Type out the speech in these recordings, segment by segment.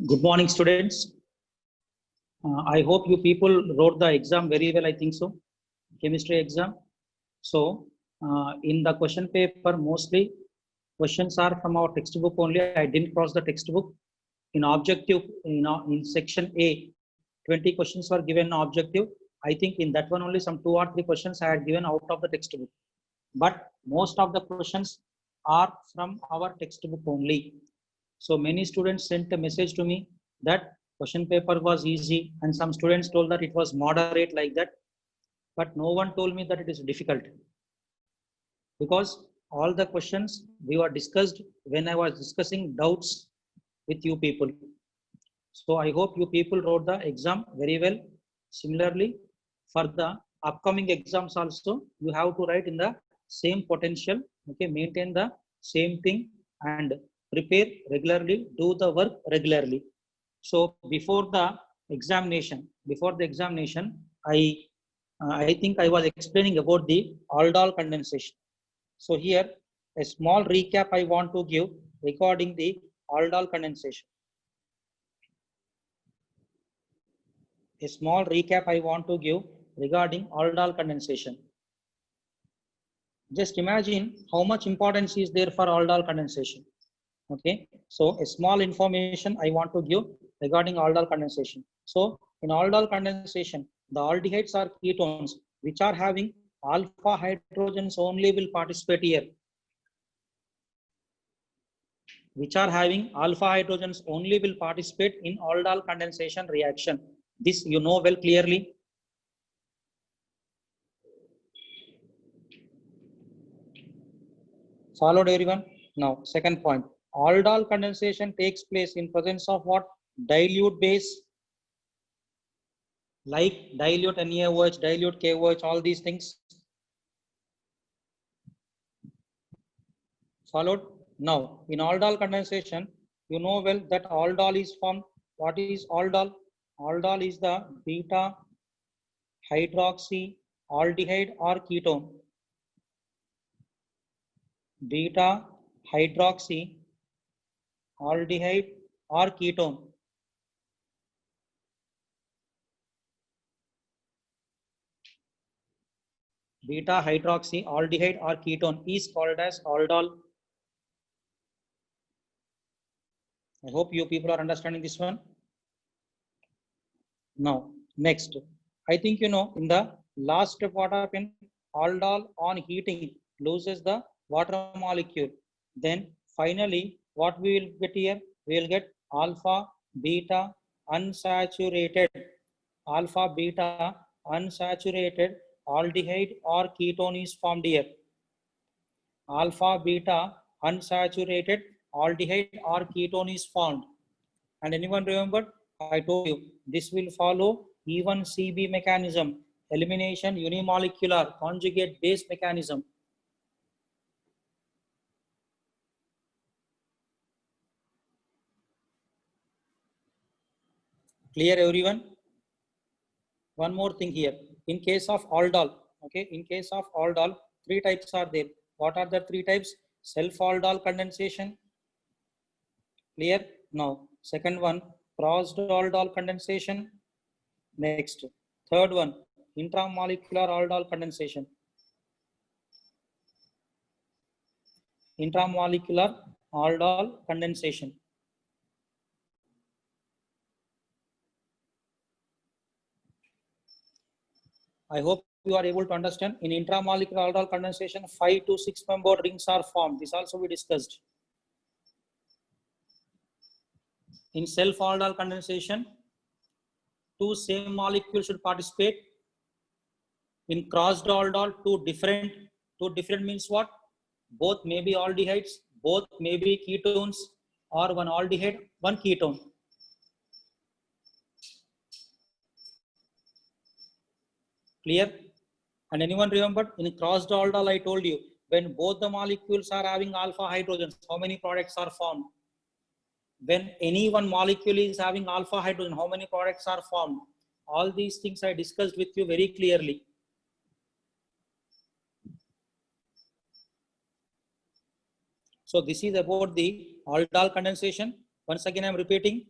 Good morning, students. I hope you people wrote the exam very well. I think so. Chemistry exam. So, in the question paper, mostly questions are from our textbook only. I didn't cross the textbook. In objective, in section A, 20 questions were given objective. I think in that one only some 2 or 3 questions I had given out of the textbook. But most of the questions are from our textbook only. So many students sent a message to me that question paper was easy, and some students told that it was moderate like that, but no one told me that it is difficult, because all the questions we were discussed when I was discussing doubts with you people. So I hope you people wrote the exam very well. Similarly, for the upcoming exams also, you have to write in the same potential, okay, maintain the same thing and prepare regularly, do the work regularly. So before the examination, I think I was explaining about the aldol condensation. So here, a small recap I want to give regarding the aldol condensation. A small recap I want to give regarding aldol condensation. Just imagine how much importance is there for aldol condensation. Okay, so a small information I want to give regarding aldol condensation. So in aldol condensation, the aldehydes are ketones which are having alpha hydrogens only will participate here. Which are having alpha hydrogens only will participate in aldol condensation reaction. This you know well clearly. Followed everyone? Now, second point. Aldol condensation takes place in presence of what? Dilute base, like dilute NaOH, dilute KOH, all these things. Followed? Now, in aldol condensation, you know well that aldol is formed. What is aldol? Aldol is the beta hydroxy aldehyde or ketone. Beta hydroxy aldehyde or ketone. Beta hydroxy aldehyde or ketone is called as aldol. I hope you people are understanding this one. Now, next, I think you know in the last step what happened? Aldol on heating loses the water molecule. Then finally, what we will get here? We will get alpha beta unsaturated, alpha beta unsaturated aldehyde or ketone is formed here. Alpha beta unsaturated aldehyde or ketone is formed. And anyone remember? I told you this will follow even CB mechanism, elimination unimolecular conjugate base mechanism. Clear everyone? One more thing here. In case of aldol, okay, in case of aldol, 3 types are there. What are the 3 types? Self-aldol condensation. Clear? Now, second one, crossed aldol condensation. Next, third one, intramolecular aldol condensation. Intramolecular aldol condensation. I hope you are able to understand. In intramolecular aldol condensation, 5 to 6 membered rings are formed. This also we discussed. In self-aldol condensation, 2 same molecules should participate. In crossed aldol, 2 different means what? Both may be aldehydes, both may be ketones, or one aldehyde, one ketone. Clear? And anyone remember? In crossed aldol, I told you, when both the molecules are having alpha hydrogens, how many products are formed? When any one molecule is having alpha hydrogen, how many products are formed? All these things I discussed with you very clearly. So this is about the aldol condensation. Once again, I am repeating.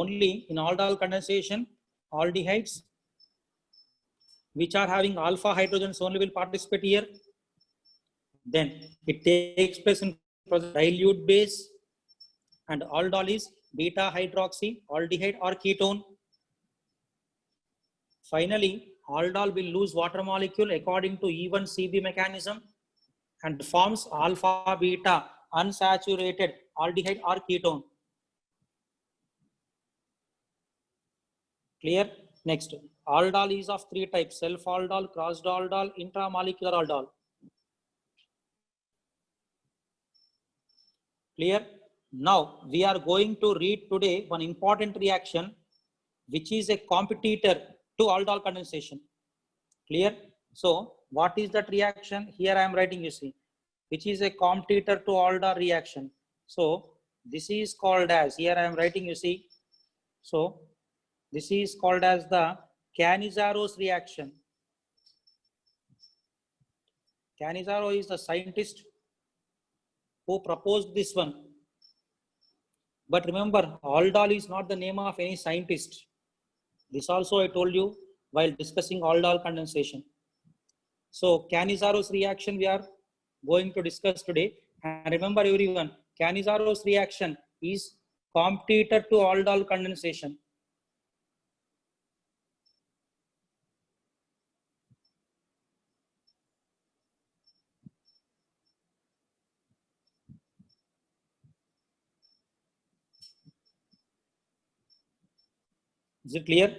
only in aldol condensation, aldehydes which are having alpha hydrogens only will participate here. Then it takes place in dilute base, and aldol is beta hydroxy aldehyde or ketone. Finally, aldol will lose water molecule according to E1 CB mechanism and forms alpha beta unsaturated aldehyde or ketone. Clear? Next, aldol is of three types: self aldol, crossed aldol, intramolecular aldol. Clear? Now we are going to read today one important reaction which is a competitor to aldol condensation. Clear? So what is that reaction? Here I am writing, you see, which is a competitor to aldol reaction. So this is called as, here I am writing, you see, so this is called as the Canizaro's reaction. Canizaro is the scientist who proposed this one. But remember, aldol is not the name of any scientist. This also I told you while discussing aldol condensation. So Canizaro's reaction we are going to discuss today. And remember everyone, Canizaro's reaction is competitor to aldol condensation. Is it clear?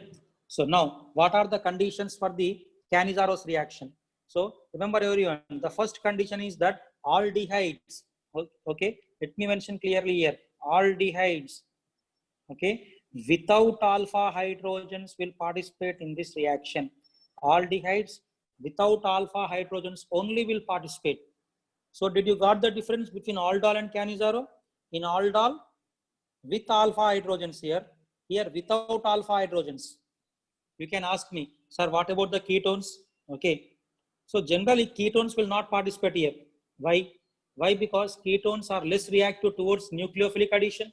So now, what are the conditions for the Canizaro's reaction? So remember everyone, the first condition is that aldehydes, okay, let me mention clearly here, aldehydes, okay, without alpha hydrogens will participate in this reaction. Aldehydes without alpha hydrogens only will participate. So did you got the difference between aldol and Canizaro? In aldol, with alpha hydrogens here, here without alpha hydrogens. You can ask me, sir, what about the ketones? Okay. So generally ketones will not participate here. Why? Why? Because ketones are less reactive towards nucleophilic addition.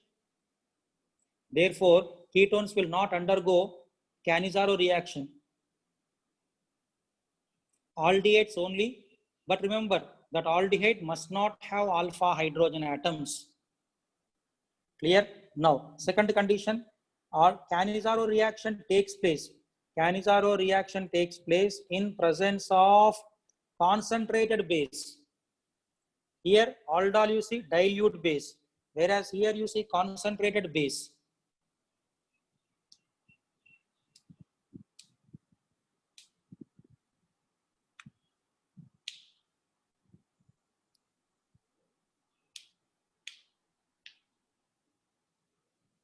Therefore, ketones will not undergo Canizaro reaction. Aldehydes only. But remember that aldehyde must not have alpha hydrogen atoms. Clear? Now, second condition, or Canizaro reaction takes place. Canizaro reaction takes place in presence of concentrated base. Here, aldol you see dilute base, whereas here you see concentrated base.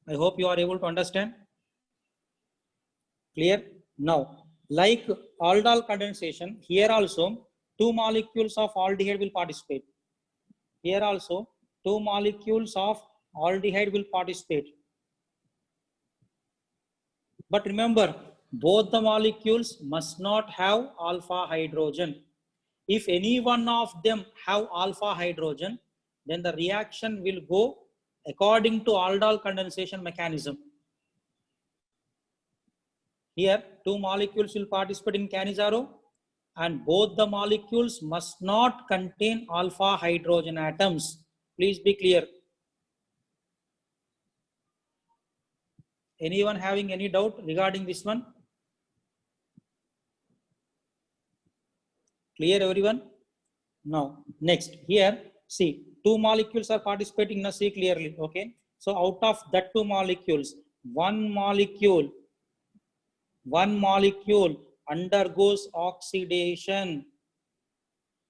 I hope you are able to understand. Clear? Now, like aldol condensation, here also 2 molecules of aldehyde will participate. Here also 2 molecules of aldehyde will participate. But remember, both the molecules must not have alpha hydrogen. If any one of them have alpha hydrogen, then the reaction will go according to aldol condensation mechanism. Here, 2 molecules will participate in Canizaro, and both the molecules must not contain alpha hydrogen atoms. Please be clear. Anyone having any doubt regarding this one? Clear everyone? Now, next here, see, 2 molecules are participating. Now see clearly, okay? So out of that 2 molecules, one molecule undergoes oxidation.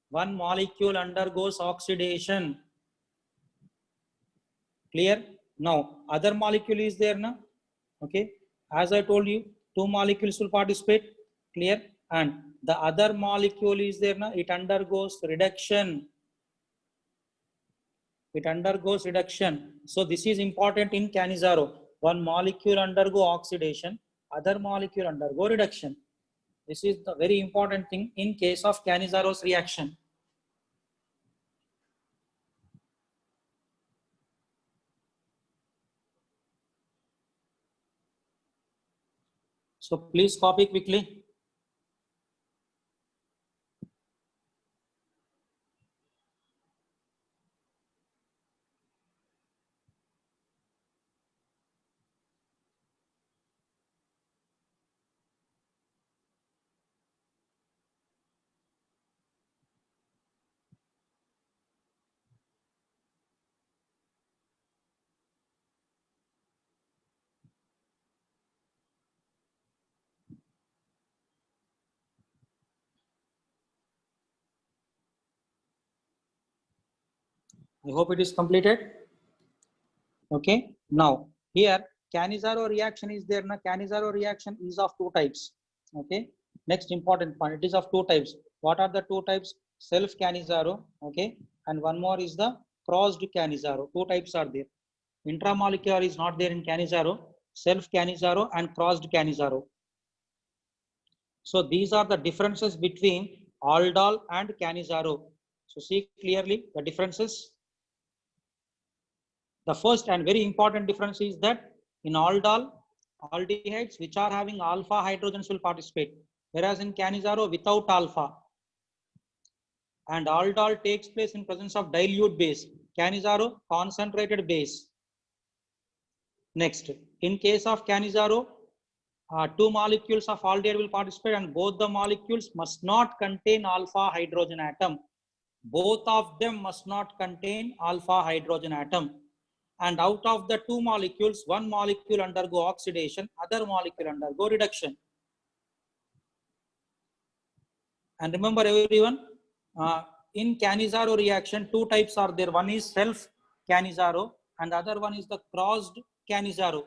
One molecule undergoes oxidation. Clear? Now, other molecule is there now, okay? As I told you, 2 molecules will participate. Clear? And the other molecule is there now, it undergoes reduction. It undergoes reduction. So this is important in Canizaro. One molecule undergo oxidation, other molecule undergo reduction. This is the very important thing in case of Canizaro's reaction. So please copy quickly. I hope it is completed. Okay. Now here Cannizzaro reaction is there. Now Cannizzaro reaction is of two types. Okay. Next important point. It is of two types. What are the two types? Self Cannizzaro. Okay. And one more is the crossed Cannizzaro. Two types are there. Intramolecular is not there in Cannizzaro. Self Cannizzaro and crossed Cannizzaro. So these are the differences between aldol and Cannizzaro. So see clearly the differences. The first and very important difference is that in aldol, aldehydes which are having alpha hydrogens will participate, whereas in Cannizzaro without alpha. And aldol takes place in presence of dilute base. Cannizzaro concentrated base. Next, in case of Cannizzaro, two molecules of aldehyde will participate, and both the molecules must not contain alpha hydrogen atom. Both of them must not contain alpha hydrogen atom. And out of the two molecules, one molecule undergo oxidation, other molecule undergo reduction. And remember everyone, in Cannizzaro reaction, two types are there. One is self Cannizzaro and the other one is the crossed Cannizzaro.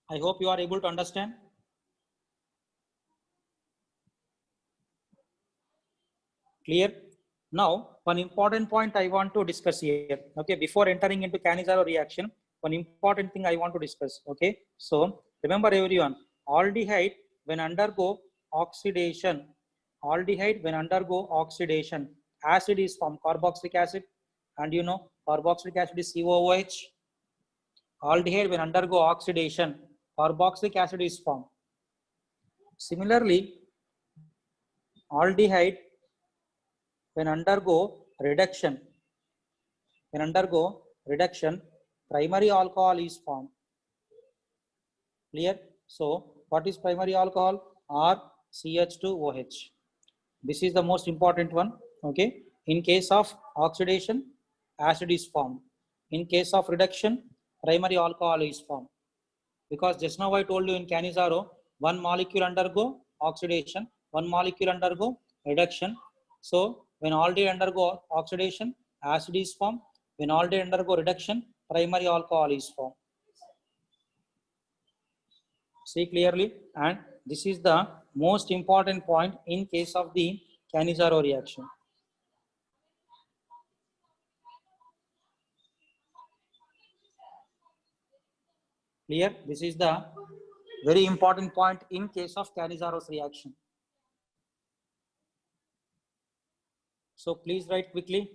I hope you are able to understand. Clear? Now, one important point I want to discuss here. Okay, before entering into Cannizzaro reaction, one important thing I want to discuss. Okay, so remember everyone, aldehyde when undergo oxidation, acid is formed, carboxylic acid, and you know carboxylic acid is COOH. Aldehyde when undergo oxidation, carboxylic acid is formed. Similarly, aldehyde when undergo reduction, primary alcohol is formed. Clear? So what is primary alcohol? RCH2OH. This is the most important one. Okay. In case of oxidation, acid is formed. In case of reduction, primary alcohol is formed. Because just now I told you in Cannizzaro, one molecule undergo oxidation, one molecule undergo reduction. So when aldehyde undergo oxidation, acid is formed. When aldehyde undergo reduction, primary alcohol is formed. See clearly, and this is the most important point in case of the Cannizzaro reaction. Clear? This is the very important point in case of Cannizzaro's reaction. So please write quickly.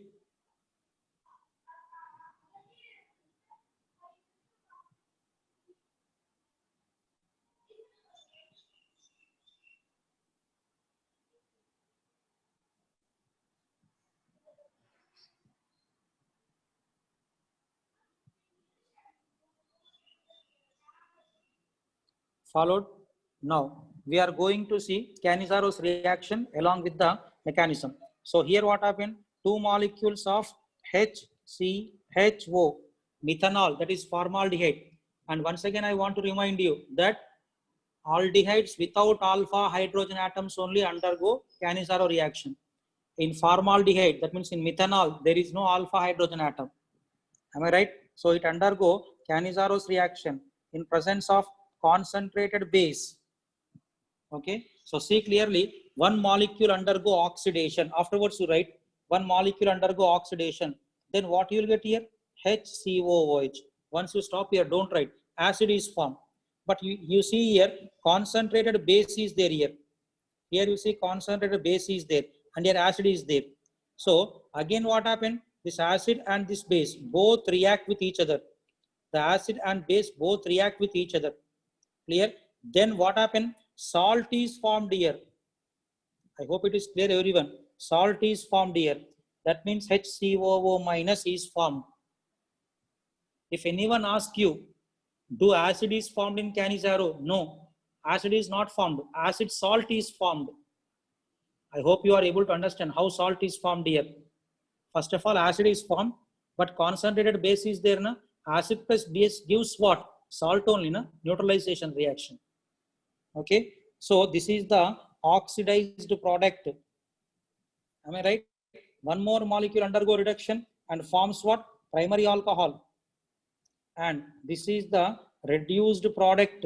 Followed. Now we are going to see Cannizzaro's reaction along with the mechanism. So here what happened? Two molecules of HCHO, methanol, that is formaldehyde. And once again, I want to remind you that aldehydes without alpha hydrogen atoms only undergo Cannizzaro reaction. In formaldehyde, that means in methanol, there is no alpha hydrogen atom. Am I right? So it undergo Cannizzaro's reaction in presence of concentrated base. Okay. So see clearly, one molecule undergo oxidation. Afterwards you write one molecule undergo oxidation. Then what you will get here? HCOOH. Once you stop here, don't write. Acid is formed. But you see here, concentrated base is there here. Here you see concentrated base is there and here acid is there. So again what happened? This acid and this base both react with each other. The acid and base both react with each other. Clear? Then what happened? Salt is formed here. I hope it is clear everyone. Salt is formed here. That means HCOO minus is formed. If anyone asks you, do acid is formed in Canizaro? No, acid is not formed. Acid salt is formed. I hope you are able to understand how salt is formed here. First of all, acid is formed, but concentrated base is there. Na? Acid plus base gives what? Salt only, na? Neutralization reaction. Okay, so this is the oxidized product. Am I right? One more molecule undergo reduction and forms what? Primary alcohol. And this is the reduced product.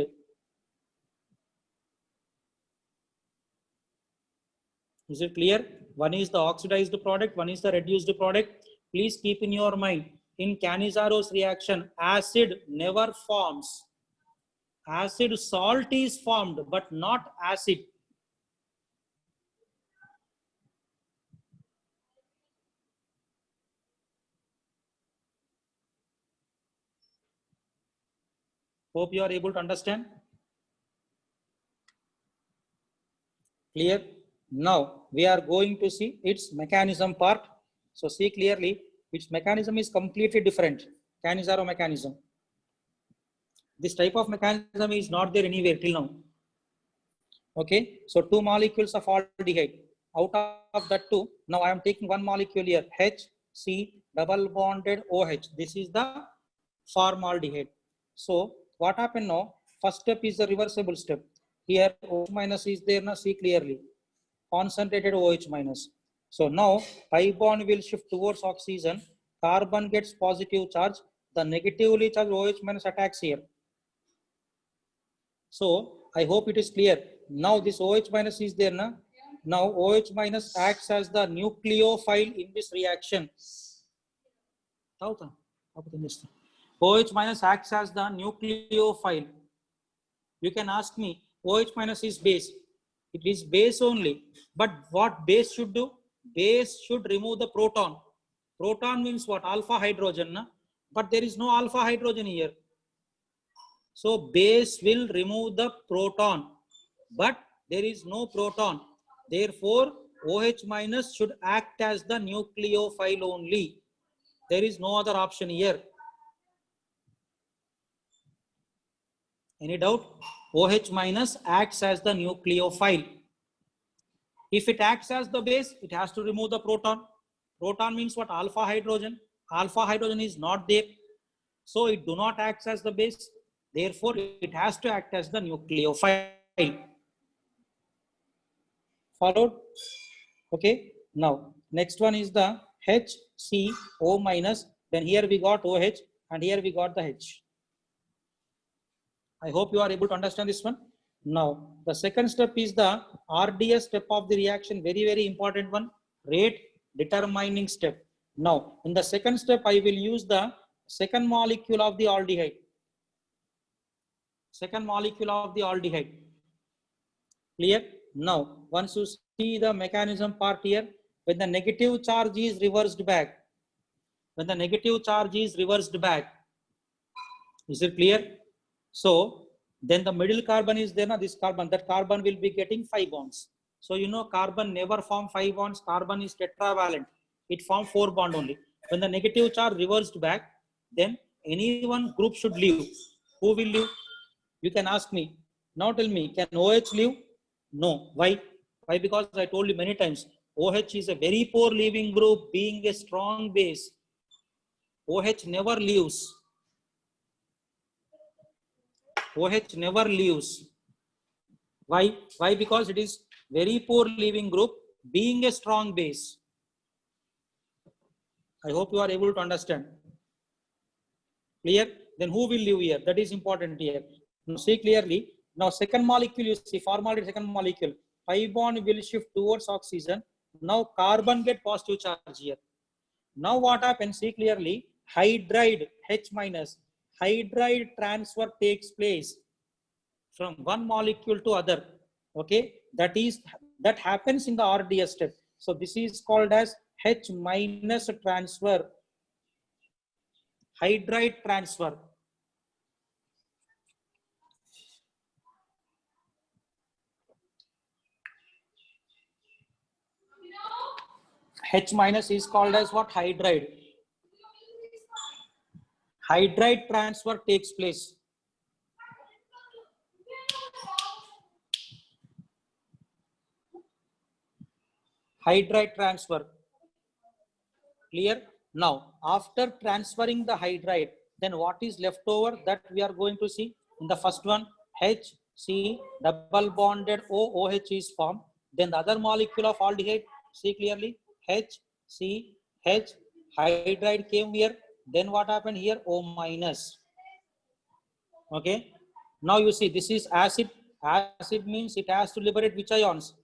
Is it clear? One is the oxidized product, one is the reduced product. Please keep in your mind, in Canizaro's reaction, acid never forms. Acid salt is formed, but not acid. Hope you are able to understand. Clear? Now we are going to see its mechanism part. So see clearly, its mechanism is completely different. Canizaro mechanism. This type of mechanism is not there anywhere till now. Okay, so two molecules of aldehyde. Out of that two, now I am taking one molecule here, HC double bonded OH. This is the formaldehyde. So what happened now? First step is the reversible step. Here OH minus is there, now see clearly. Concentrated OH minus. So now pi bond will shift towards oxygen. Carbon gets positive charge. The negatively charged OH minus attacks here. So I hope it is clear. Now this OH minus is there. Na? Now OH minus acts as the nucleophile in this reaction. OH minus acts as the nucleophile. You can ask me, OH minus is base. It is base only. But what base should do? Base should remove the proton. Proton means what? Alpha hydrogen. Na? But there is no alpha hydrogen here. So base will remove the proton, but there is no proton. Therefore, OH minus should act as the nucleophile only. There is no other option here. Any doubt? OH minus acts as the nucleophile. If it acts as the base, it has to remove the proton. Proton means what? Alpha hydrogen. Alpha hydrogen is not there. So it do not act as the base. Therefore, it has to act as the nucleophile. Followed? Okay. Now, next one is the HCO minus. Then here we got OH and here we got the H. I hope you are able to understand this one. Now, the second step is the RDS step of the reaction. Very, very important one. Rate determining step. Now, in the second step, I will use the second molecule of the aldehyde. Second molecule of the aldehyde. Clear? Now, once you see the mechanism part here, when the negative charge is reversed back, when the negative charge is reversed back, is it clear? So, then the middle carbon is there, now this carbon, that carbon will be getting 5 bonds. So, you know, carbon never form 5 bonds, carbon is tetravalent. It forms 4 bonds only. When the negative charge reversed back, then any one group should leave. Who will leave? You can ask me. Now tell me, can OH leave? No. Why? Why? Because I told you many times, OH is a very poor leaving group, being a strong base. OH never leaves. OH never leaves. Why? Why? Because it is very poor leaving group, being a strong base. I hope you are able to understand. Clear? Then who will leave here? That is important here. Now see clearly. Now second molecule, you see formaldehyde second molecule. Pi bond will shift towards oxygen. Now carbon get positive charge here. Now what happens? See clearly. Hydride H minus. Hydride transfer takes place from one molecule to other. Okay, that is that happens in the RDS step. So this is called as H minus transfer, hydride transfer. H minus is called as what? Hydride. Hydride transfer takes place. Hydride transfer. Clear? Now, after transferring the hydride, then what is left over that we are going to see? In the first one, HC double bonded OOH is formed. Then the other molecule of aldehyde, see clearly, HCH hydride came here. Then what happened here? O minus. Okay. Now you see this is acid. Acid means it has to liberate which ions?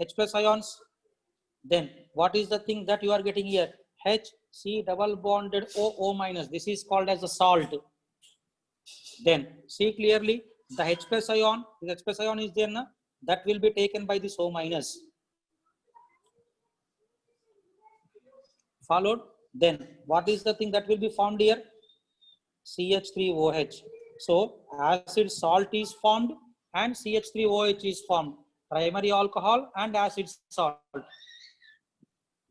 H plus ions. Then what is the thing that you are getting here? HC double bonded OO minus. This is called as a salt. Then see clearly the H plus ion, the H plus ion is there na? That will be taken by this O minus. Followed. Then what is the thing that will be formed here? CH3OH. So acid salt is formed and CH3OH is formed. Primary alcohol and acid salt.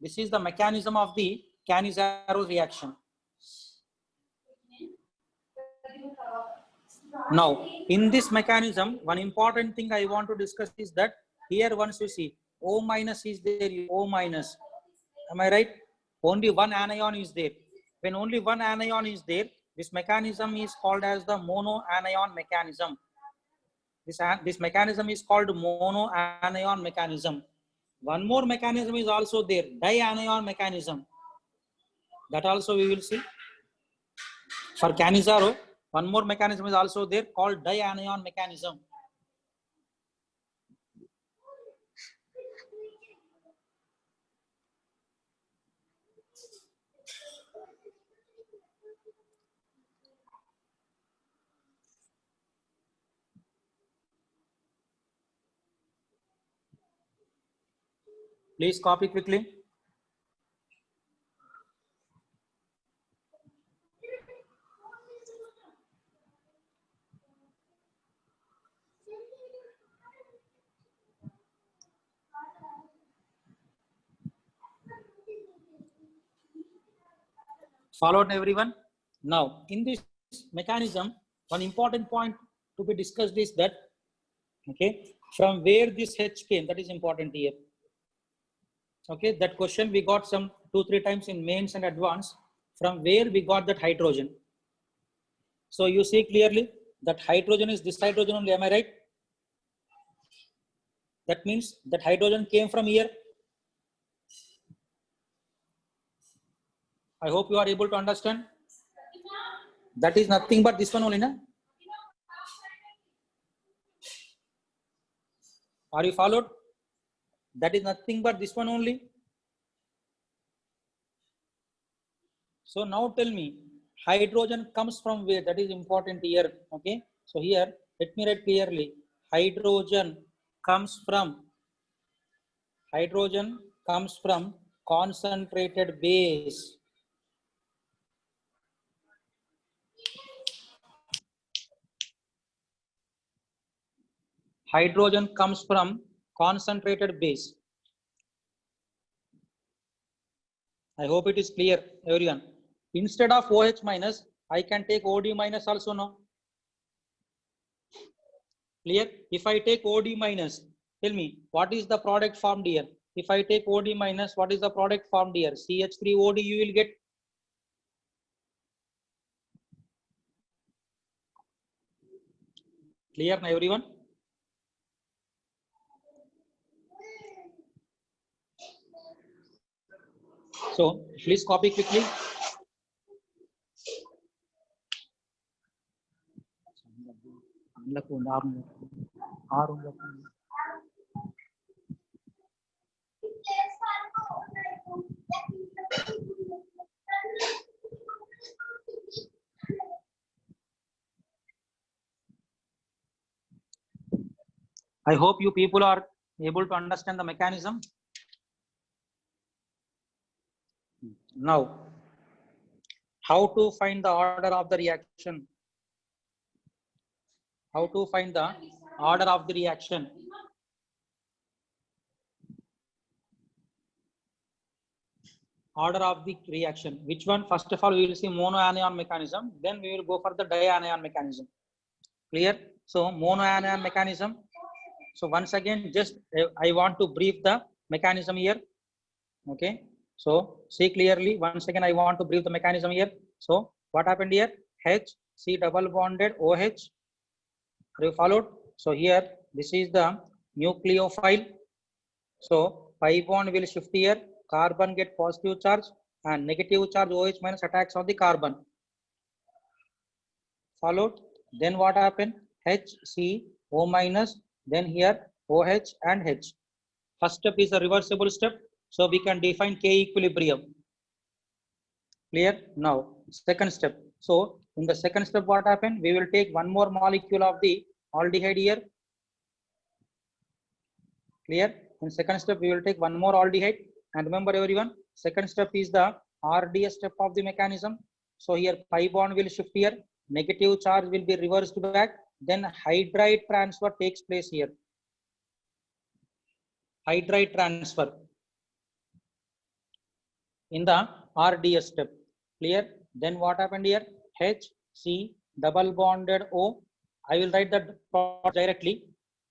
This is the mechanism of the Cannizzaro reaction. Now, in this mechanism, one important thing I want to discuss is that here once you see O minus is there, O minus. Am I right? Only one anion is there. When only one anion is there, this mechanism is called as the monoanion mechanism. This mechanism is called monoanion mechanism. One more mechanism is also there, dianion mechanism. That also we will see. For Cannizzaro, one more mechanism is also there called dianion mechanism. Please copy quickly. Followed everyone. Now, in this mechanism, one important point to be discussed is that, okay, from where this H came, that is important here. Okay, that question we got some 2-3 times in mains and advanced. From where we got that hydrogen? So you see clearly that hydrogen is this hydrogen only, am I right? That means that hydrogen came from here. I hope you are able to understand. That is nothing but this one only, na? Are you followed? That is nothing but this one only. So now tell me, hydrogen comes from where? That is important here. Okay. So here, let me write clearly. Hydrogen comes from concentrated base. Hydrogen comes from concentrated base. I hope it is clear, everyone. Instead of OH minus, I can take OD minus also now. Clear? If I take OD minus, tell me, what is the product formed here? If I take OD minus, what is the product formed here? CH3OD you will get. Clear now, everyone? So please copy quickly. I hope you people are Able to understand the mechanism? Now, how to find the order of the reaction? How to find the order of the reaction? Order of the reaction. Which one? First of all, we will see monoanion mechanism. Then we will go for the dianion mechanism. Clear? So monoanion mechanism. So once again, just I want to brief the mechanism here. Okay. So see clearly. Once again, I want to brief the mechanism here. So what happened here? H C double bonded OH. Are you followed? So here, this is the nucleophile. So pi bond will shift here. Carbon get positive charge and negative charge OH minus attacks on the carbon. Followed. Then what happened? H C O minus. Then here OH and H. First step is a reversible step. So we can define K equilibrium. Clear? Now, second step. So in the second step, what happened? We will take one more molecule of the aldehyde here. Clear? In second step, we will take one more aldehyde. And remember everyone, second step is the RDS step of the mechanism. So here pi bond will shift here. Negative charge will be reversed back. Then hydride transfer takes place here. Hydride transfer in the RDS step. Clear? Then what happened here? H C double bonded O. I will write that product directly.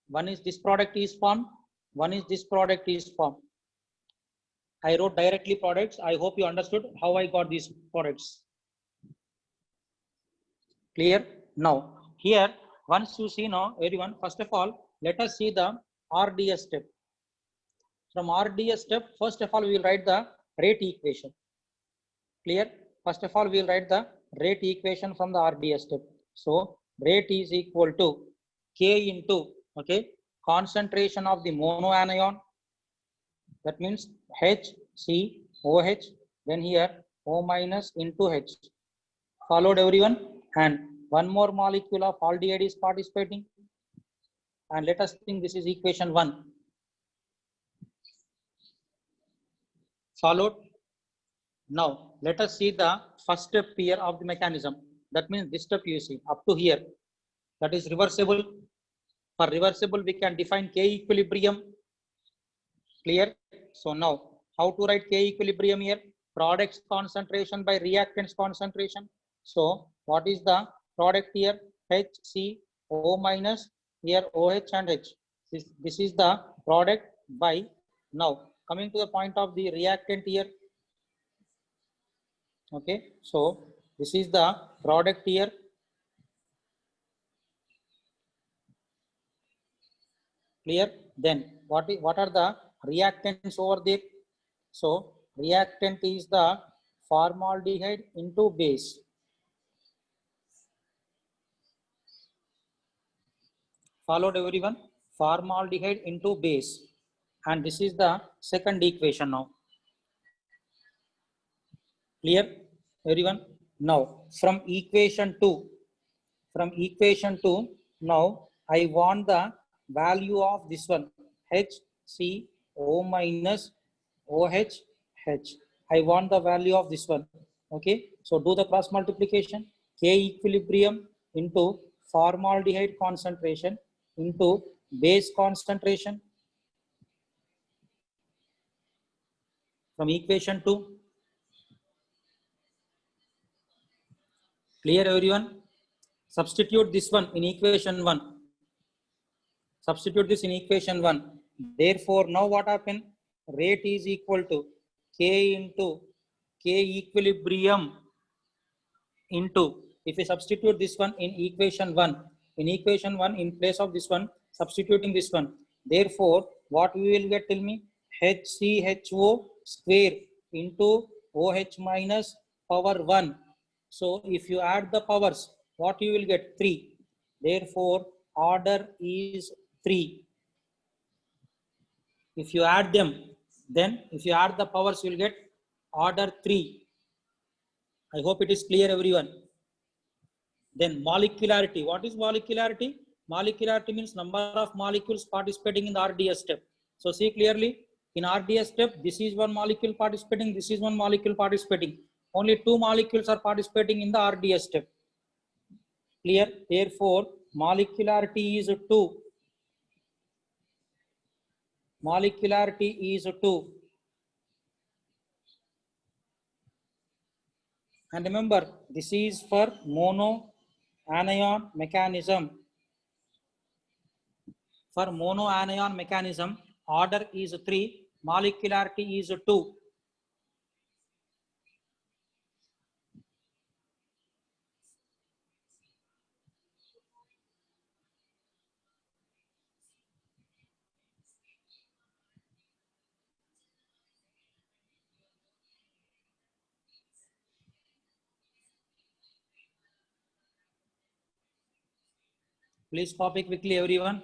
One is this product is formed. One is this product is formed. I wrote directly products. I hope you understood how I got these products. Clear? Now, here, once you see now, everyone, first of all, let us see the RDS step. From RDS step, first of all, we will write the rate equation. Clear? First of all, we will write the rate equation from the RDS step. So, rate is equal to K into, okay, concentration of the monoanion. That means H, C, OH, then here O minus into H. Followed everyone? And one more molecule of aldehyde is participating. And let us think this is equation 1. Followed? Now, let us see the first step here of the mechanism. That means this step you see up to here. That is reversible. For reversible, we can define K equilibrium. Clear? So now, how to write K equilibrium here? Products concentration by reactants concentration. So what is the product here? HCO minus here OH and H. This is the product by. Now coming to the point of the reactant here. Okay, so this is the product here. Clear? Then what are the reactants over there? So reactant is the formaldehyde into base. Followed everyone? Formaldehyde into base. And this is the second equation now. Clear? Everyone? Now from equation 2, now I want the value of this one. HCO minus OH H. I want the value of this one. Okay. So do the cross multiplication. K equilibrium into formaldehyde concentration into base concentration. From equation 2. Clear everyone? Substitute this one in equation 1. Substitute this in equation 1. Therefore, now what happened? Rate is equal to K into K equilibrium into, if we substitute this one in equation 1, in place of this one, substituting this one. Therefore, what we will get, tell me? HCHO square into OH minus power 1. So if you add the powers, what you will get? 3. Therefore, order is 3. If you add them, then if you add the powers, you will get order 3. I hope it is clear, everyone. Then molecularity. What is molecularity? Molecularity means number of molecules participating in the RDS step. So see clearly, in RDS step, this is one molecule participating, this is one molecule participating. Only 2 molecules are participating in the RDS step. Clear? Therefore, molecularity is 2. Molecularity is 2. And remember, this is for monoanion mechanism. For monoanion mechanism, order is 3, molecularity is 2. Please copy quickly, everyone.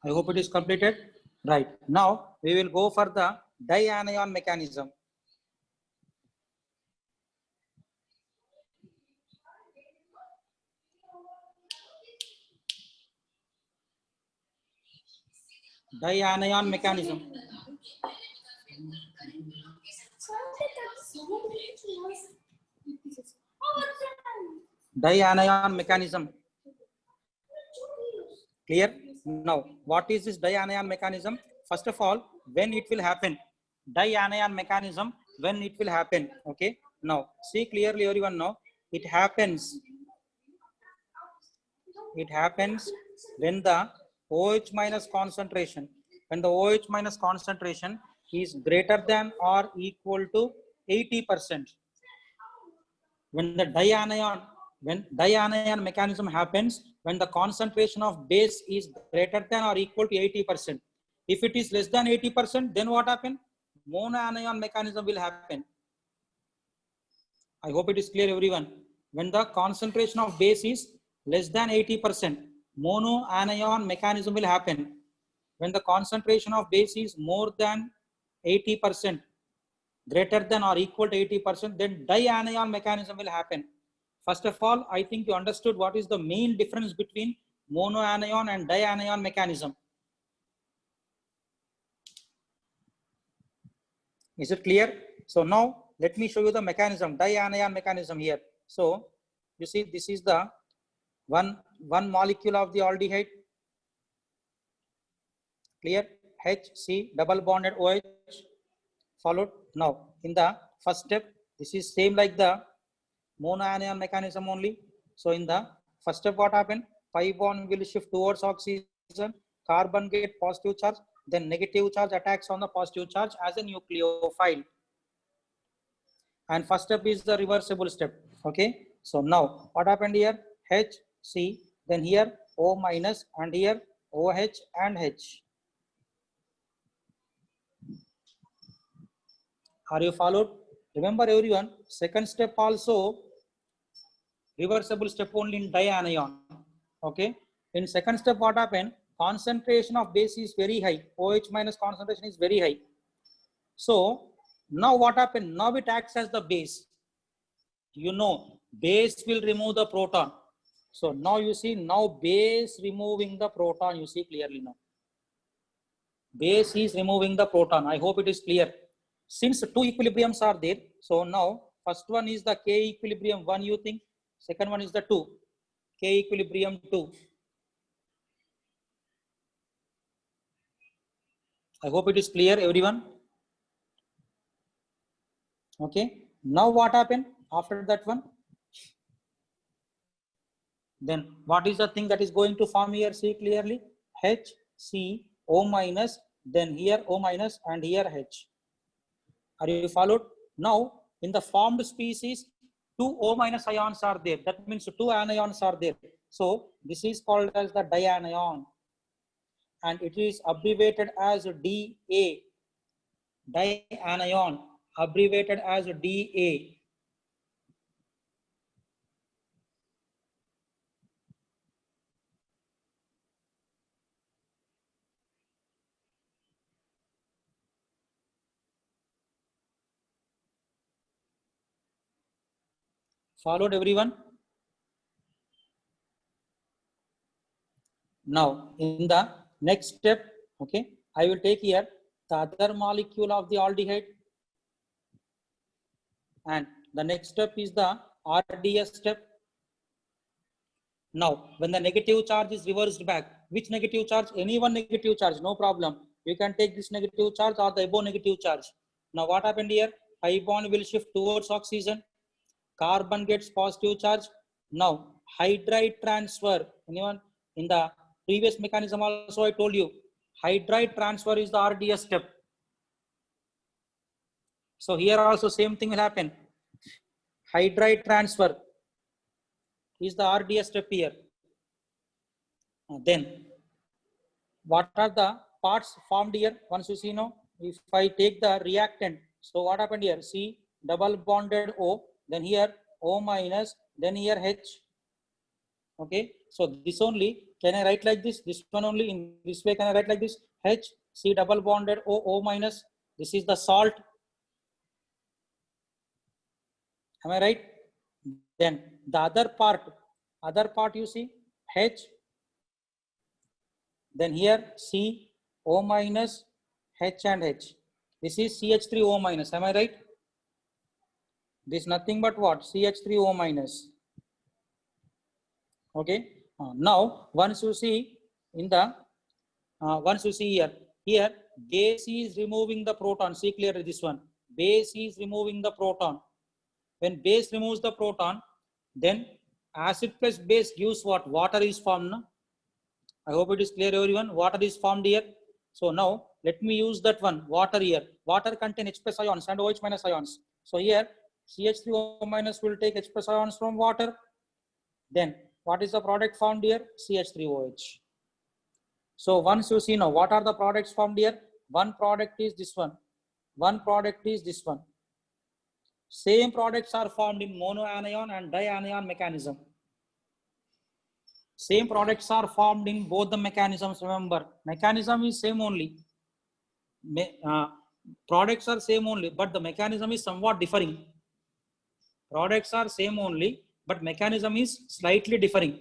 I hope it is completed. Right. Now we will go for the dianion mechanism. Dianion mechanism. Dianion mechanism. Clear? Now, what is this dianion mechanism? First of all, when it will happen? Dianion mechanism, when it will happen? Okay. Now, see clearly, everyone. Now, it happens when the OH minus concentration, when the OH minus concentration is greater than or equal to 80%. When the dianion mechanism happens, when the concentration of base is greater than or equal to 80%. If it is less than 80%, then what happens? Monoanion mechanism will happen. I hope it is clear, everyone. When the concentration of base is less than 80%, monoanion mechanism will happen. When the concentration of base is more than 80%, greater than or equal to 80%, then dianion mechanism will happen. First of all, I think you understood what is the main difference between monoanion and dianion mechanism. Is it clear? So now let me show you the mechanism, dianion mechanism here. So you see, this is the one molecule of the aldehyde. Clear? HC double bonded OH followed. Now in the first step, this is same like the monoanion mechanism only. So in the first step, what happened? Pi bond will shift towards oxygen, carbon get positive charge, then negative charge attacks on the positive charge as a nucleophile. And first step is the reversible step. Okay. So now what happened here? HC, then here O minus, and here OH and H. Are you followed? Remember, everyone, second step also reversible step only in dianion. Okay. In second step, what happened? Concentration of base is very high. OH minus concentration is very high. So now what happened? Now it acts as the base. You know, base will remove the proton. So now you see, now base removing the proton. You see clearly now. Base is removing the proton. I hope it is clear. Since two equilibriums are there, so now first one is the K equilibrium 1, you think. Second one is the 2, K equilibrium 2. I hope it is clear, everyone. Okay. Now what happened after that one? Then what is the thing that is going to form here? See clearly, HCO minus, then here O minus and here H. Are you followed? Now in the formed species, two O minus ions are there. That means two anions are there. So this is called as the dianion, and it is abbreviated as DA. Dianion, abbreviated as DA. Followed everyone? Now in the next step, okay, I will take here the other molecule of the aldehyde, and the next step is the RDS step. Now when the negative charge is reversed back, which negative charge? Any one negative charge, no problem. You can take this negative charge or the above negative charge. Now what happened here? Pi bond will shift towards oxygen, carbon gets positive charge. Now hydride transfer, anyone? In the previous mechanism also I told you, hydride transfer is the RDS step. So here also same thing will happen. Hydride transfer is the RDS step here. Then what are the parts formed here? Once you see now, if I take the reactant, so what happened here? C double bonded O, then here O minus, then here H. Okay, so this only can I write like this? This one only in this way can I write like this? H C double bonded O, O minus. This is the salt. Am I right? Then the other part you see H, then here C O minus, H and H. This is CH3O minus. Am I right? This is nothing but what? CH3O minus. Okay. Now once you see in the once you see here base is removing the proton. See clearly this one. Base is removing the proton. When base removes the proton, then acid plus base gives what? Water is formed. No? I hope it is clear everyone. Water is formed here. So now let me use that one, water here. Water contain H plus ions and OH minus ions. So here CH3O minus will take H plus ions from water. Then what is the product formed here? CH3OH. So once you see now, what are the products formed here? One product is this one. One product is this one. Same products are formed in monoanion and dianion mechanism. Same products are formed in both the mechanisms. Remember, mechanism is same only. Products are same only, but the mechanism is somewhat differing. Products are same only, but mechanism is slightly differing.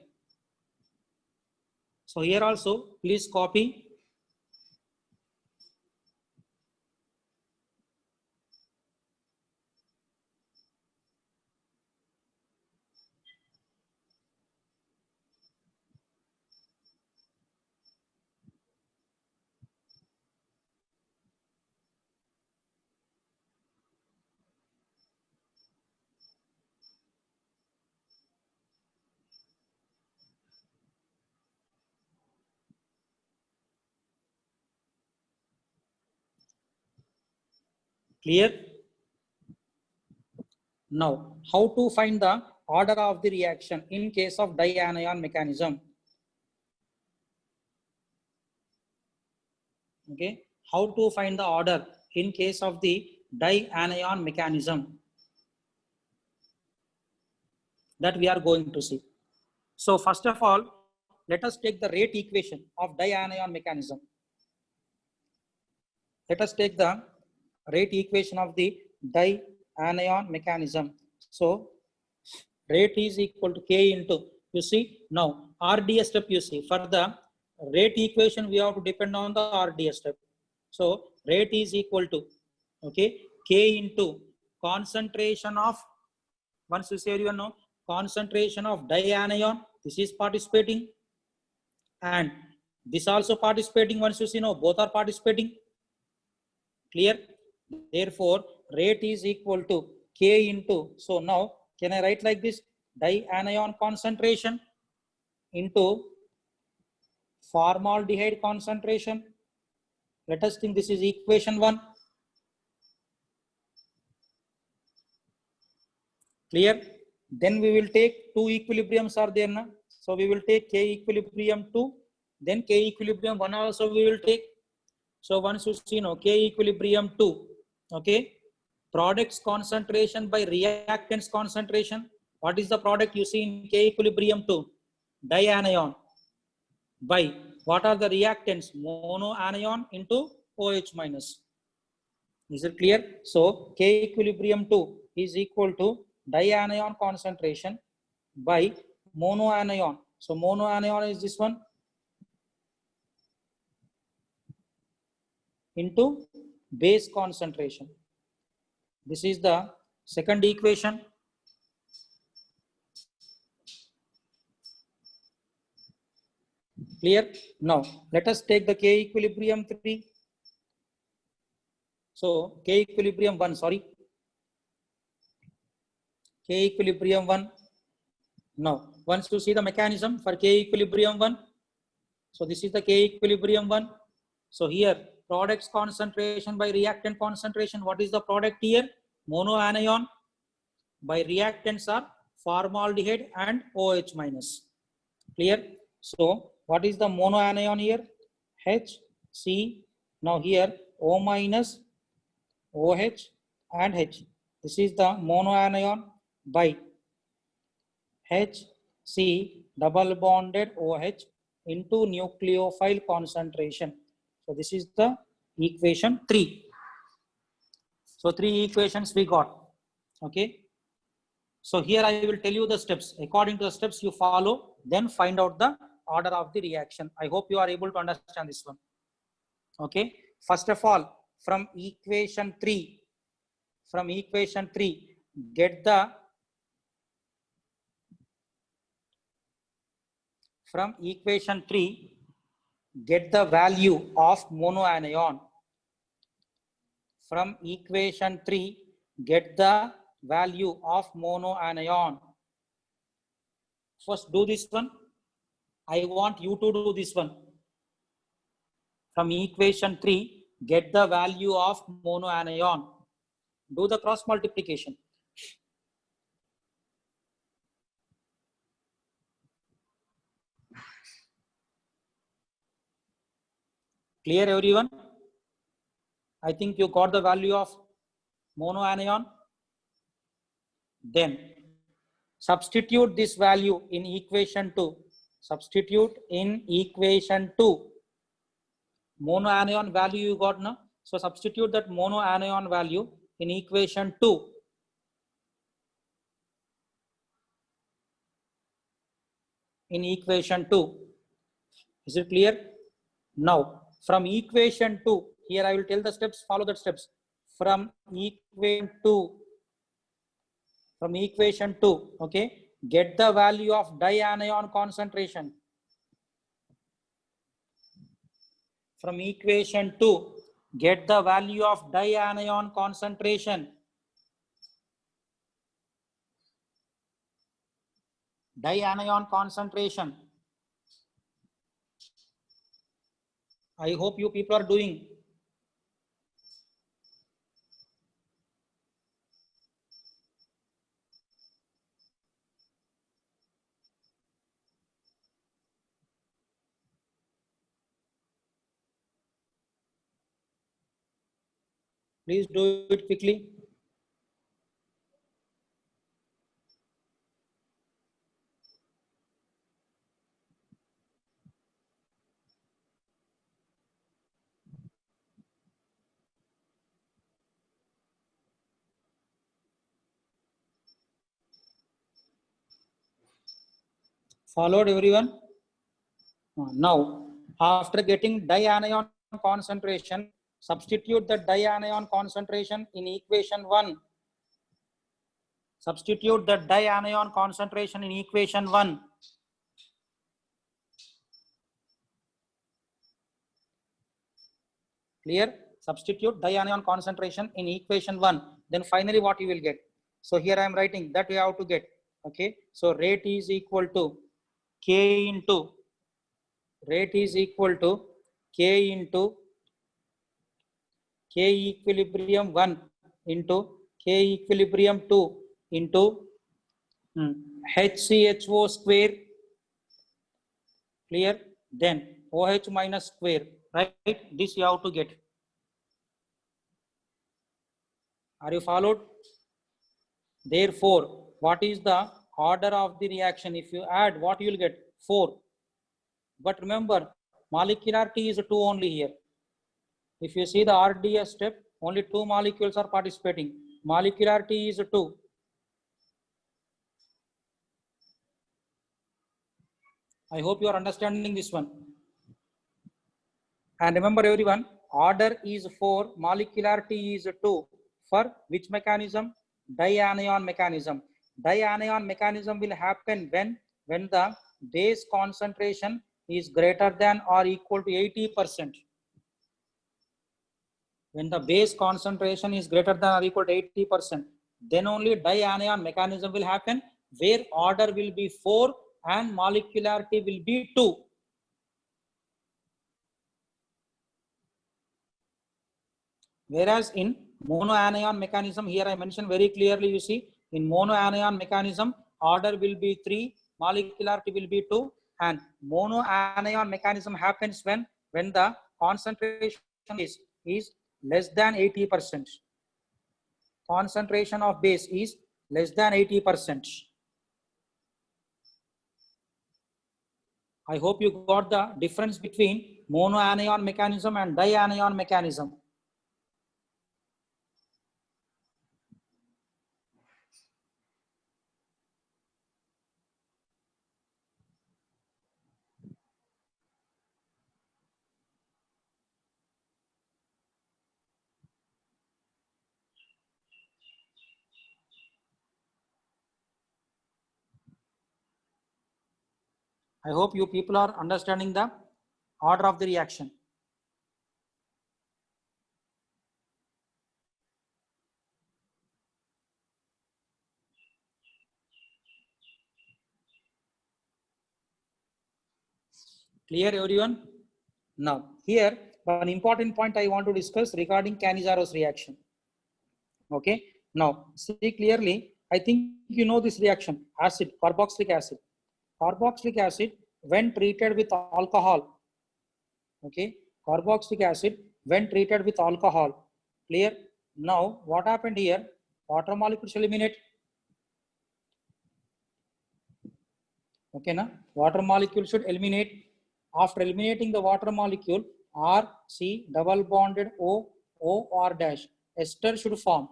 So here also, please copy. Clear? Now, how to find the order of the reaction in case of dianion mechanism? Okay, how to find the order in case of the dianion mechanism? That we are going to see. So first of all, let us take the rate equation of dianion mechanism. Let us take the rate equation of the dianion mechanism. So rate is equal to K into, you see now RDS step, you see for the rate equation we have to depend on the RDS step. So rate is equal to, okay, K into concentration of, once you say you know, concentration of dianion, this is participating and this also participating. Once you see now both are participating. Clear? Therefore rate is equal to K into, so now can I write like this, dianion concentration into formaldehyde concentration. Let us think this is equation 1. Clear? Then we will take two equilibriums are there na. So we will take K equilibrium 2, then K equilibrium 1 also we will take. So once you see no K equilibrium 2, okay, products concentration by reactants concentration. What is the product you see in K equilibrium 2? Dianion by what are the reactants? Monoanion into OH minus. Is it clear? So K equilibrium 2 is equal to dianion concentration by monoanion. So monoanion is this one into base concentration. This is the second equation. Clear? Now let us take the K equilibrium 3. So K equilibrium 1, sorry. K equilibrium 1. Now once you see the mechanism for K equilibrium 1. So this is the K equilibrium 1. So here products concentration by reactant concentration. What is the product here? Monoanion. By reactants are formaldehyde and OH minus. Clear? So what is the monoanion here? HC. Now here O minus, OH and H. This is the monoanion by HC double bonded OH into nucleophile concentration. So this is the equation 3. So 3 equations we got. Okay. So here I will tell you the steps. According to the steps you follow, then find out the order of the reaction. I hope you are able to understand this one. Okay. First of all, from equation 3, get the value of monoanion. From equation 3, get the value of monoanion. First do this one. I want you to do this one. From equation 3, get the value of monoanion. Do the cross multiplication. Clear everyone? I think you got the value of monoanion. Then substitute this value in equation 2. Substitute in equation 2. Monoanion value you got now. So substitute that monoanion value in equation 2. In equation 2. Is it clear? Now from equation 2, here I will tell the steps, follow the steps. From equation 2, okay, get the value of dianion concentration. From equation 2, get the value of dianion concentration. Dianion concentration. I hope you people are doing. Please do it quickly. Followed everyone? Now, after getting dianion concentration, substitute the dianion concentration in equation 1. Substitute the dianion concentration in equation 1. Clear? Substitute dianion concentration in equation 1. Then finally what you will get? So here I am writing that we have to get. Okay. So rate is equal to K into rate is equal to K into K equilibrium 1 into K equilibrium 2 into HCHO square, clear, then OH minus square, right? This you have to get. Are you followed? Therefore, what is the order of the reaction? If you add, what you will get? 4. But remember, molecularity is 2 only here. If you see the RDS step, only 2 molecules are participating. Molecularity is 2. I hope you are understanding this one. And remember everyone, order is 4, molecularity is 2. For which mechanism? Dianion mechanism. Dianion mechanism will happen when the base concentration is greater than or equal to 80%. When the base concentration is greater than or equal to 80%, then only dianion mechanism will happen, where order will be 4 and molecularity will be 2. Whereas in monoanion mechanism, here I mentioned very clearly, you see, in monoanion mechanism, order will be 3, molecularity will be 2, and monoanion mechanism happens when the concentration is less than 80%. Concentration of base is less than 80%. I hope you got the difference between monoanion mechanism and dianion mechanism. I hope you people are understanding the order of the reaction. Clear everyone? Now here one important point I want to discuss regarding Canizaro's reaction. Okay, now see clearly, I think you know this reaction, acid, carboxylic acid. Carboxylic acid when treated with alcohol, okay, carboxylic acid when treated with alcohol, clear. Now what happened here? Water molecules eliminate. Okay, na? Water molecule should eliminate. After eliminating the water molecule, R, C, double bonded O, O, R dash, ester should form.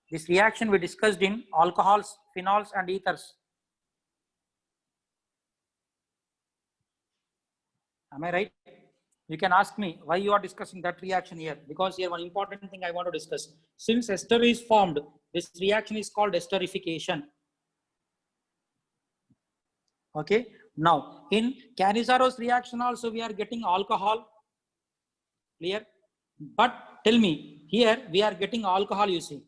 This reaction we discussed in alcohols, phenols and ethers. Am I right? You can ask me why you are discussing that reaction here, because here one important thing I want to discuss. Since ester is formed, this reaction is called esterification. Okay. Now in Canizaro's reaction also we are getting alcohol. Clear? But tell me, here we are getting alcohol, you see.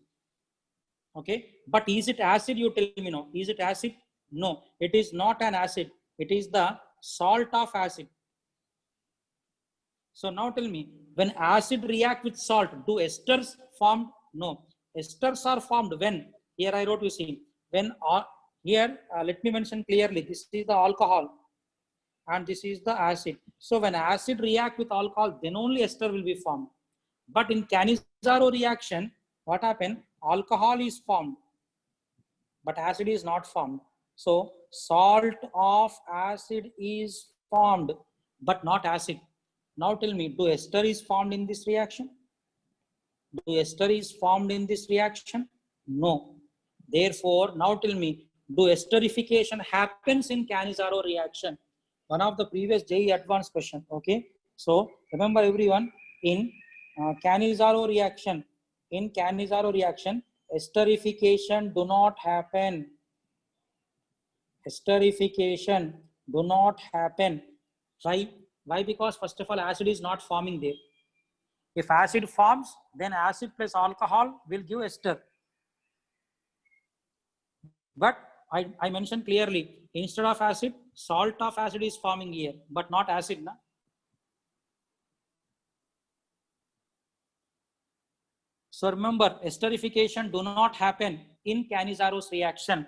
Okay. But is it acid? You tell me no. Is it acid? No, it is not an acid. It is the salt of acid. So now tell me, when acid react with salt, do esters formed? No. Esters are formed when, here I wrote, you see, when here, let me mention clearly, this is the alcohol and this is the acid. So when acid react with alcohol, then only ester will be formed. But in Canizaro reaction, what happened? Alcohol is formed, but acid is not formed. So salt of acid is formed, but not acid. Now tell me, do ester is formed in this reaction? Do ester is formed in this reaction? No. Therefore, now tell me, do esterification happens in Canizaro reaction? One of the previous JEE advanced question. Okay. So remember everyone, in Canizaro reaction, esterification do not happen. Esterification do not happen. Why? Why? Because first of all, acid is not forming there. If acid forms, then acid plus alcohol will give ester. But I mentioned clearly, instead of acid, Salt of acid is forming here, but not acid, na? So remember, esterification do not happen in Canizaro's reaction.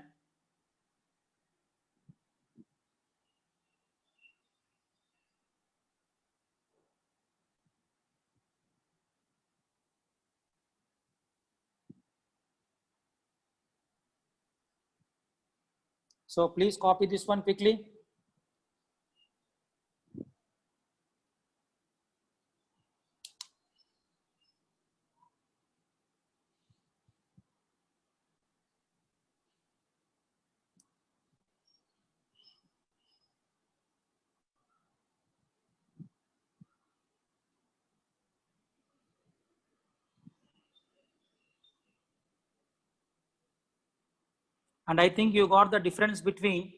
So please copy this one quickly. And I think you got the difference between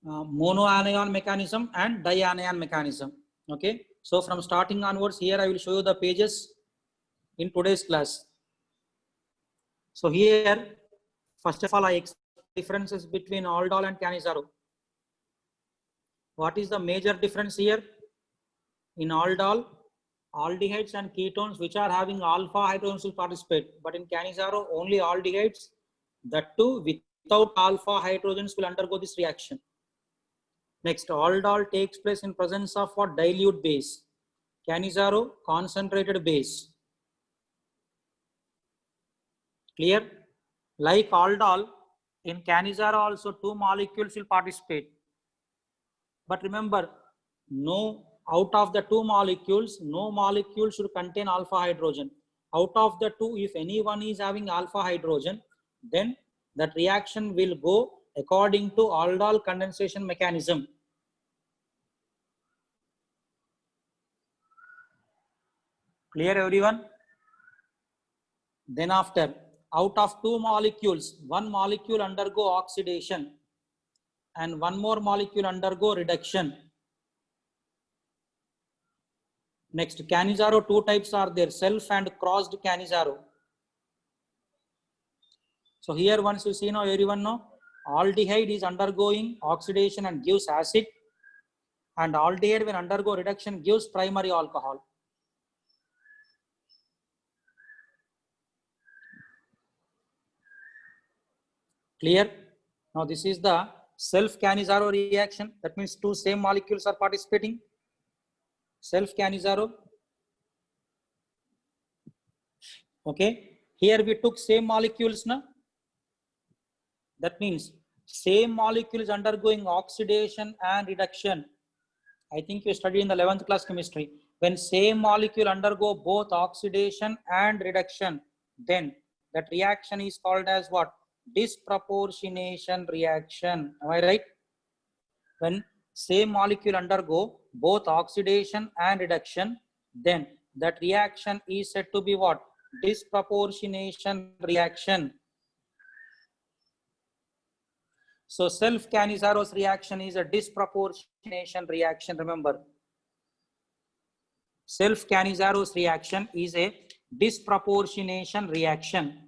monoanion mechanism and dianion mechanism. Okay. So from starting onwards, here I will show you the pages in today's class. So here, first of all, I explain differences between aldol and Canizaro. What is the major difference here? In aldol, aldehydes and ketones which are having alpha hydrogens will participate, but in Canizaro only aldehydes, that too without alpha hydrogens, will undergo this reaction. Next, aldol takes place in presence of what? Dilute base. Canizaro, concentrated base. Clear? Like aldol, in Canizaro also 2 molecules will participate. But remember, out of the 2 molecules, no molecule should contain alpha hydrogen. Out of the 2, if any one is having alpha hydrogen, then that reaction will go according to aldol condensation mechanism. Clear, everyone? Then after, out of 2 molecules, 1 molecule undergo oxidation and 1 more molecule undergo reduction. Next, Canizaro, 2 types are there, self and crossed Canizaro. So here once you see now, everyone know, aldehyde is undergoing oxidation and gives acid, and aldehyde when undergo reduction gives primary alcohol. Clear? Now this is the self Canizaro reaction. That means 2 same molecules are participating. Self Canizaro. Okay. Here we took same molecules now. That means same molecule is undergoing oxidation and reduction. I think you studied in the 11th class chemistry. When same molecule undergo both oxidation and reduction, then that reaction is called as what? Disproportionation reaction. Am I right? When same molecule undergo both oxidation and reduction, then that reaction is said to be what? Disproportionation reaction. So self Canizaro's reaction is a disproportionation reaction. Remember, self Canizaro's reaction is a disproportionation reaction.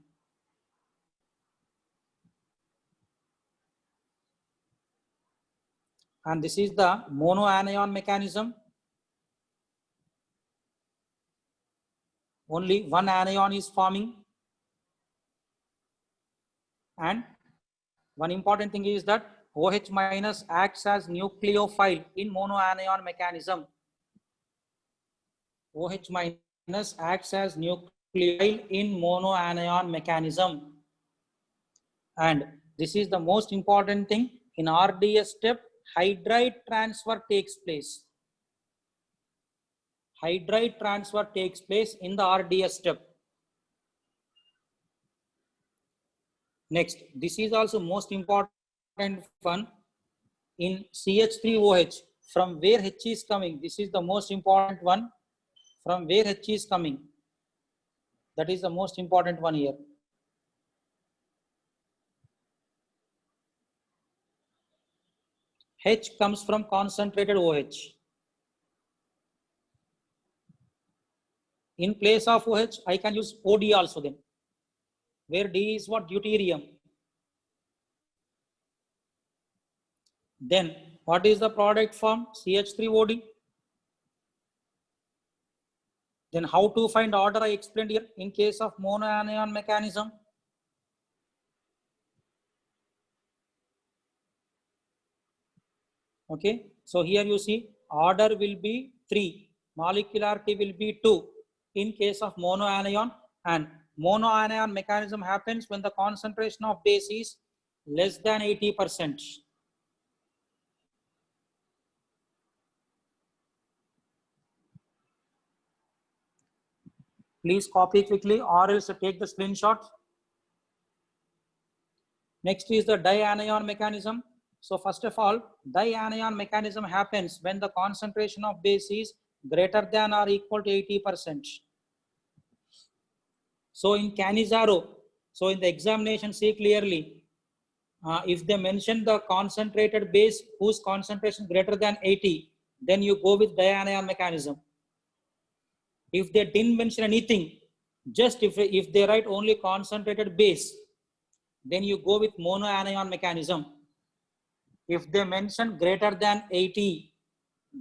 And this is the monoanion mechanism. Only one anion is forming. And one important thing is that OH minus acts as nucleophile in monoanion mechanism. OH minus acts as nucleophile in monoanion mechanism. And this is the most important thing. In RDS step, hydride transfer takes place. Hydride transfer takes place in the RDS step. Next, this is also most important one. In CH3OH, from where H is coming, this is the most important one. From where H is coming, that is the most important one here. H comes from concentrated OH. In place of OH, I can use OD also then, where D is what? Deuterium. Then what is the product form? CH3OD. Then how to find order I explained here in case of monoanion mechanism. Okay, so here you see order will be 3, molecularity will be 2 in case of monoanion, and monoanion mechanism happens when the concentration of base is less than 80%. Please copy quickly or else take the screenshot. Next is the dianion mechanism. So first of all, dianion mechanism happens when the concentration of base is greater than or equal to 80%. So in Cannizzaro, so in the examination, see clearly, if they mention the concentrated base whose concentration greater than 80, then you go with dianion mechanism. If they didn't mention anything, just if they write only concentrated base, then you go with monoanion mechanism. If they mention greater than 80,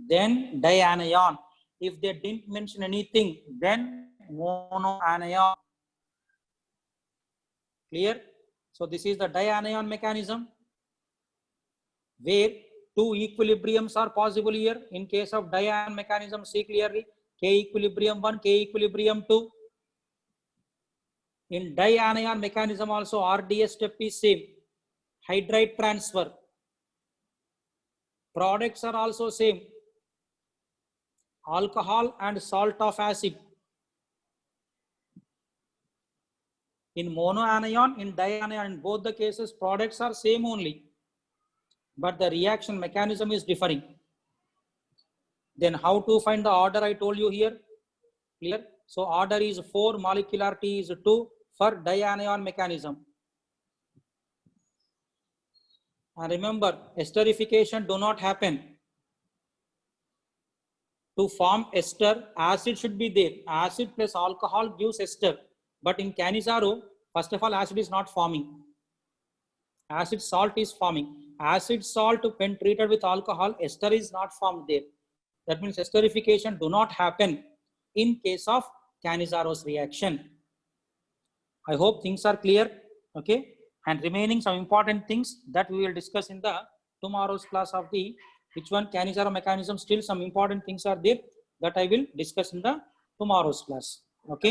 then dianion. If they didn't mention anything, then monoanion. Clear? So this is the dianion mechanism where two equilibriums are possible here. In case of dianion mechanism, see clearly, K equilibrium 1, K equilibrium 2. In dianion mechanism also RDS step is same. Hydride transfer. Products are also same. Alcohol and salt of acid. In monoanion, in dianion, in both the cases, products are same only, but the reaction mechanism is differing. Then how to find the order I told you here? Clear? So order is 4, molecularity is 2 for dianion mechanism. And remember, esterification do not happen. To form ester, acid should be there. Acid plus alcohol gives ester. But in Cannizzaro, first of all, acid is not forming. Acid salt is forming. Acid salt when treated with alcohol, ester is not formed there. That means esterification do not happen in case of Cannizzaro's reaction. I hope things are clear. Okay. And remaining some important things that we will discuss in the tomorrow's class of the which one Cannizzaro mechanism. Still some important things are there that I will discuss in the tomorrow's class. Okay.